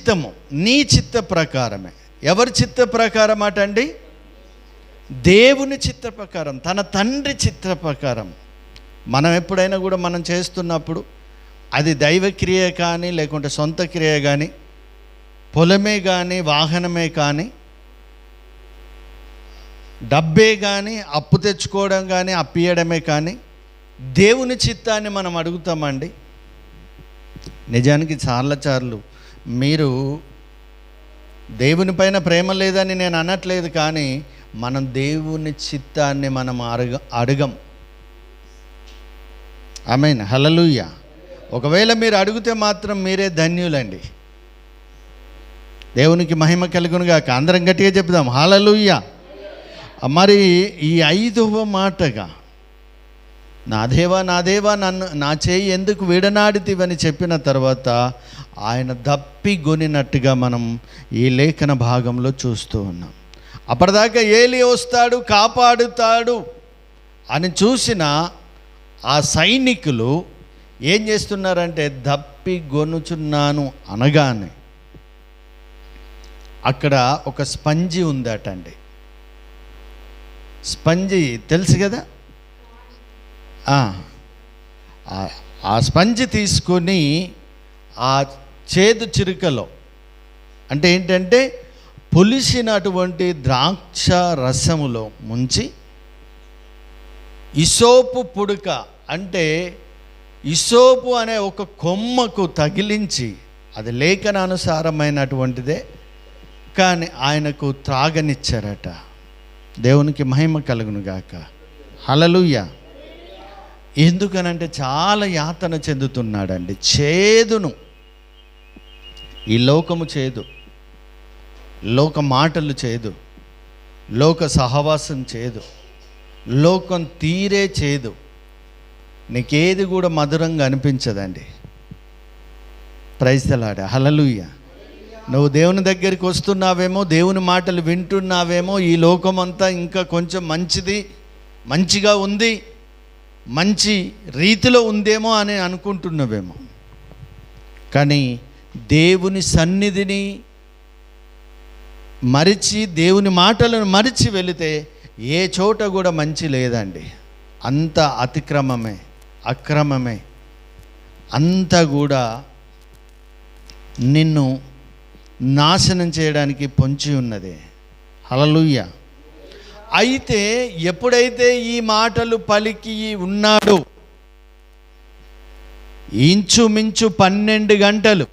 చిత్తము నీ చిత్త ప్రకారమే. ఎవరి చిత్త ప్రకారం అటండి? దేవుని చిత్త ప్రకారం, తన తండ్రి చిత్త ప్రకారం. మనం ఎప్పుడైనా కూడా మనం చేస్తున్నప్పుడు అది దైవక్రియ కానీ, లేకుంటే సొంత క్రియ కానీ, పొలమే కానీ, వాహనమే కానీ, డబ్బే కానీ, అప్పు తెచ్చుకోవడం కానీ, అప్పియడమే కానీ, దేవుని చిత్తాన్ని మనం అడుగుతామండి. నిజానికి చాలాసార్లు మీరు దేవుని పైన ప్రేమ లేదని నేను అనట్లేదు, కానీ మనం దేవుని చిత్తాన్ని మనం అడగం. ఆమేన్, హల్లెలూయా. ఒకవేళ మీరు అడిగితే మాత్రం మీరే ధన్యులండి. దేవునికి మహిమ కలుగునుగాక. అందరం గట్టిగా చెప్దాం హల్లెలూయా. మరి ఈ 5వ మాటగా నా దేవా నా దేవా నన్ను నా చేయి ఎందుకు విడనాడితివని చెప్పిన తర్వాత ఆయన దప్పిగొనినట్టుగా మనం ఈ లేఖన భాగంలో చూస్తూ ఉన్నాం. అప్పటిదాకా ఏలీ వస్తాడు, కాపాడుతాడు అని చూసిన ఆ సైనికులు ఏం చేస్తున్నారంటే దప్పిగొనుచున్నాను అనగానే అక్కడ ఒక స్పంజి ఉందటండి. స్పంజి తెలుసు కదా, ఆ స్పంజి తీసుకొని ఆ చేదు చిరుకలో, అంటే ఏంటంటే పులిసినటువంటి ద్రాక్ష రసములో ముంచి ఇసోపు పుడక, అంటే ఇసోపు అనే ఒక కొమ్మకు తగిలించి, అది లేఖనానుసారమైనటువంటిదే కానీ ఆయనకు త్రాగనిచ్చారట. దేవునికి మహిమ కలుగునుగాక. హల్లెలూయా. ఎందుకనంటే చాలా యాతన చెందుతున్నాడండి. చేదును, ఈ లోకము చేదు, లోక మాటలు చేదు, లోక సహవాసం చేదు, లోకం తీరే చేదు. నీకేది కూడా మధురంగా అనిపించదండి. ప్రైజ్ ది లార్డ్, హల్లెలూయా. నువ్వు దేవుని దగ్గరికి వస్తున్నావేమో, దేవుని మాటలు వింటున్నావేమో, ఈ లోకమంతా ఇంకా కొంచెం మంచిగా ఉంది, మంచి రీతిలో ఉందేమో అని అనుకుంటున్నావేమో. కానీ దేవుని సన్నిధిని మరిచి, దేవుని మాటలను మరిచి వెళితే ఏ చోట కూడా మంచి లేదండి. అంత అతిక్రమమే, అక్రమమే, అంతా కూడా నిన్ను నాశనం చేయడానికి పొంచి ఉన్నది. హల్లెలూయా. అయితే ఎప్పుడైతే ఈ మాటలు పలికి ఉన్నాడో, ఇంచుమించు 12 గంటలు